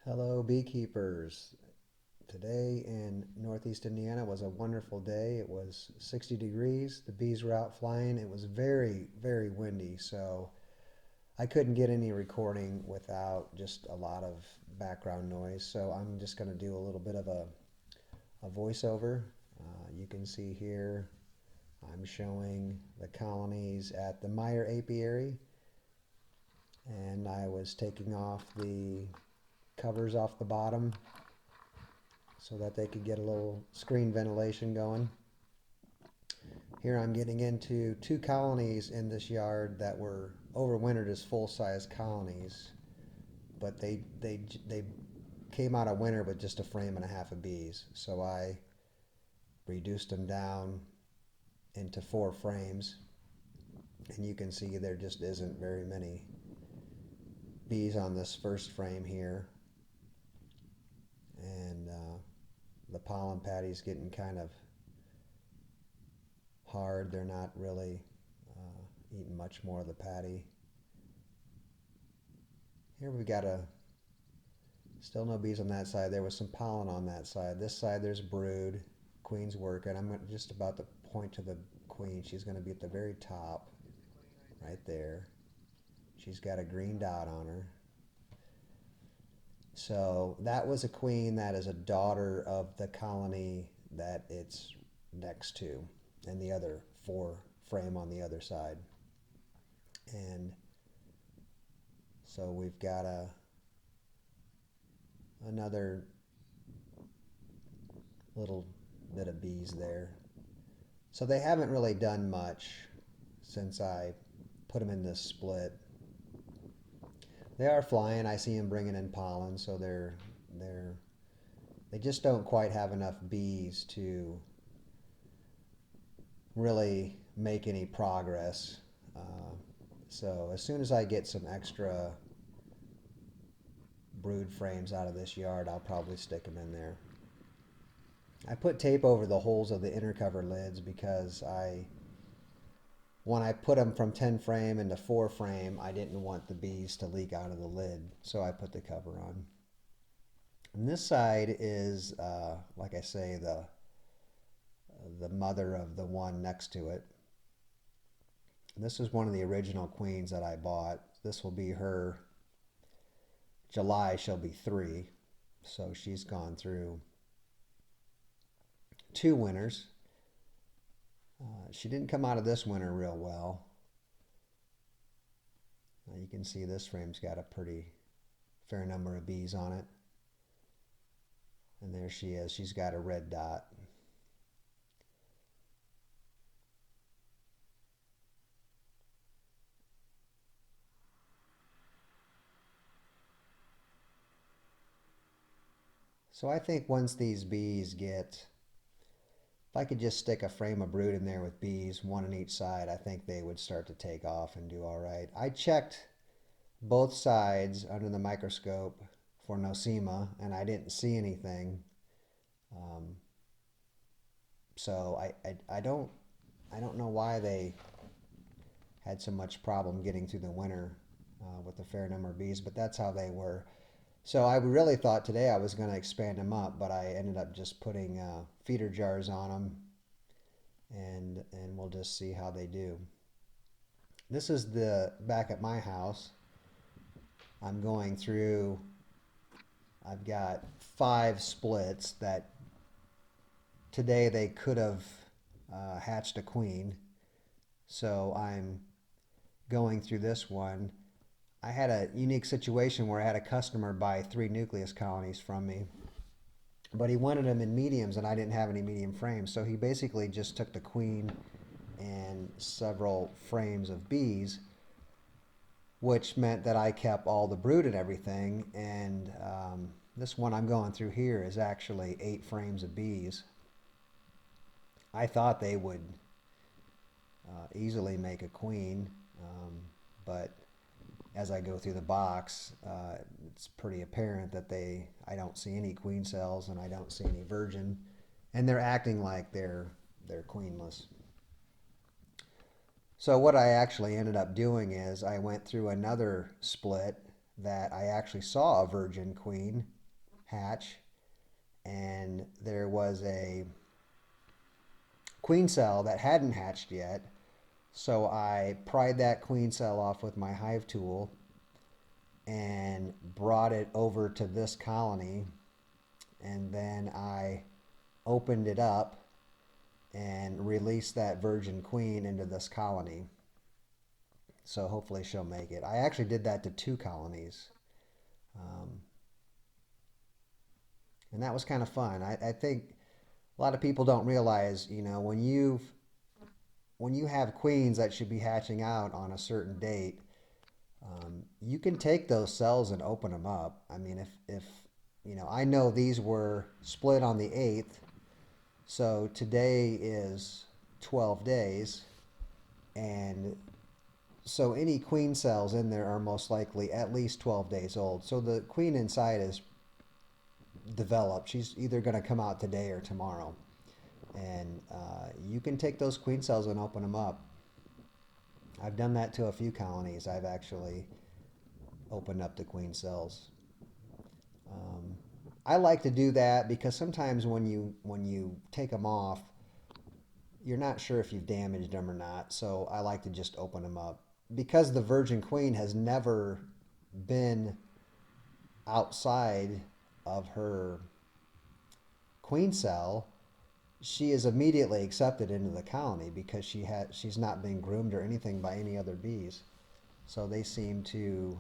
Hello, beekeepers. Today in Northeast Indiana was a wonderful day. It was 60 degrees. The bees were out flying. It was very, very windy, so I couldn't get any recording without just a lot of background noise. So I'm just going to do a little bit of a voiceover. You can see here I'm showing the colonies at the Meyer apiary, and I was taking off the covers off the bottom so that they could get a little screen ventilation going. Here I'm getting into two colonies in this yard that were overwintered as full-size colonies, but they came out of winter with just a frame and a half of bees. So I reduced them down into 4 frames, and you can see there just isn't very many bees on this first frame here, and the pollen patty's getting kind of hard. They're not really eating much more of the patty. Here we got still no bees on that side. There was some pollen on that side. This side there's brood. Queen's working. I'm just about to point to the queen. She's going to be at the very top, right there. She's got a green dot on her. So that was a queen that is a daughter of the colony that it's next to, and the other 4 frame on the other side. And so we've got another little bit of bees there. So they haven't really done much since I put them in this split. They are flying. I see them bringing in pollen, so they just don't quite have enough bees to really make any progress. So as soon as I get some extra brood frames out of this yard, I'll probably stick them in there. I put tape over the holes of the inner cover lids because when I put them from 10 frame into 4 frame, I didn't want the bees to leak out of the lid, so I put the cover on. And this side is, like I say, the mother of the one next to it. And this is one of the original queens that I bought. This will be her. July she'll be 3, so she's gone through 2 winters. She didn't come out of this winter real well. You can see this frame's got a pretty fair number of bees on it. And there she is. She's got a red dot. So I think once these bees get, if I could just stick a frame of brood in there with bees, one on each side, I think they would start to take off and do all right. I checked both sides under the microscope for nosema, and I didn't see anything. Um, so I don't know why they had so much problem getting through the winter with a fair number of bees, but that's how they were. So I really thought today I was going to expand them up, but I ended up just putting feeder jars on them, and we'll just see how they do. This is the back at my house. I'm going through, I've got 5 splits that today they could have hatched a queen. So I'm going through this one. I had a unique situation where I had a customer buy 3 nucleus colonies from me, but he wanted them in mediums and I didn't have any medium frames. So he basically just took the queen and several frames of bees, which meant that I kept all the brood and everything. And this one I'm going through here is actually 8 frames of bees. I thought they would easily make a queen, but as I go through the box, it's pretty apparent that I don't see any queen cells and I don't see any virgin, and they're acting like they're queenless. So what I actually ended up doing is I went through another split that I actually saw a virgin queen, hatch, and there was a queen cell that hadn't hatched yet. So I pried that queen cell off with my hive tool and brought it over to this colony, and then I opened it up and released that virgin queen into this colony. So hopefully she'll make it. I actually did that to 2 colonies. Um, and that was kind of fun. I think a lot of people don't realize, when you have queens that should be hatching out on a certain date, you can take those cells and open them up. I mean, if I know these were split on the 8th, so today is 12 days, and so any queen cells in there are most likely at least 12 days old. So the queen inside is developed. She's either going to come out today or tomorrow. And you can take those queen cells and open them up. I've done that to a few colonies. I've actually opened up the queen cells. I like to do that because sometimes when you take them off, you're not sure if you've damaged them or not. So I like to just open them up. Because the virgin queen has never been outside of her queen cell, she is immediately accepted into the colony because she's not being groomed or anything by any other bees. So they seem to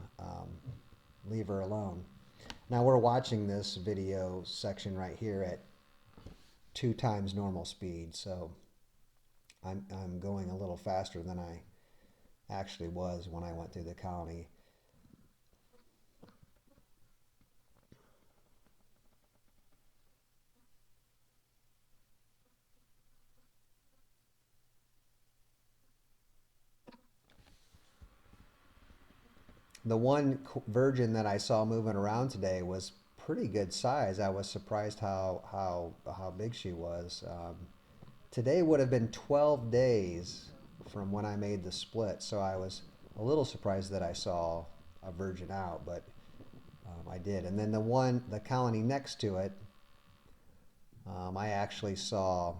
leave her alone. Now we're watching this video section right here at 2 times normal speed, so I'm going a little faster than I actually was when I went through the colony. The one virgin that I saw moving around today was pretty good size. I was surprised how big she was. Today would have been 12 days from when I made the split, so I was a little surprised that I saw a virgin out, but I did. And then the colony next to it, I actually saw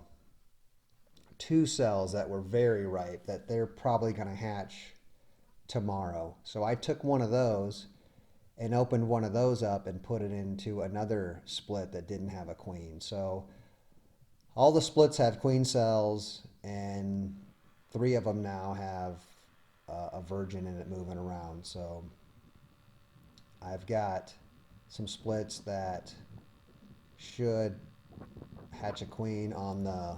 2 cells that were very ripe that they're probably going to hatch tomorrow. So I took one of those and opened one of those up and put it into another split that didn't have a queen. So all the splits have queen cells, and 3 of them now have a virgin in it moving around. So I've got some splits that should hatch a queen on the,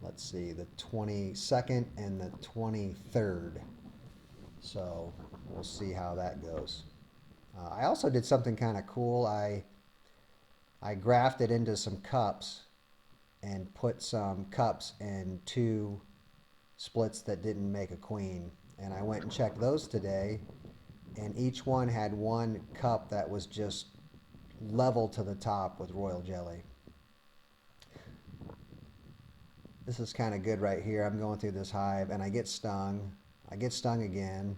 let's see, the 22nd and the 23rd. So we'll see how that goes. I also did something kind of cool. I grafted into some cups and put some cups in 2 splits that didn't make a queen. And I went and checked those today, and each one had 1 cup that was just level to the top with royal jelly. This is kind of good right here. I'm going through this hive and I get stung. I get stung again.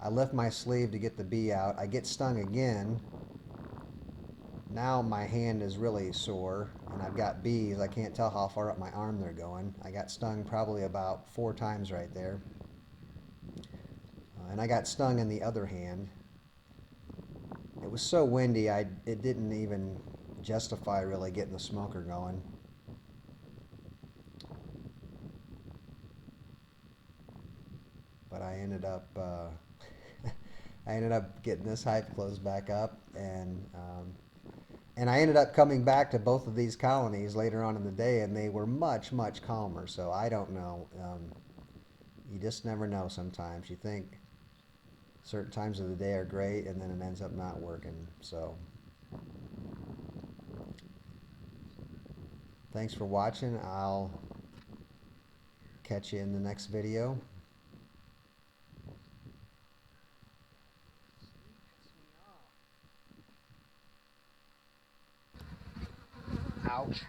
I lift my sleeve to get the bee out. I get stung again. Now my hand is really sore and I've got bees. I can't tell how far up my arm they're going. I got stung probably about 4 times right there. And I got stung in the other hand. It was so windy, it didn't even justify really getting the smoker going. But I ended up getting this hive closed back up, and I ended up coming back to both of these colonies later on in the day, and they were much calmer. So I don't know. You just never know. Sometimes you think certain times of the day are great, and then it ends up not working. So thanks for watching. I'll catch you in the next video. Ouch.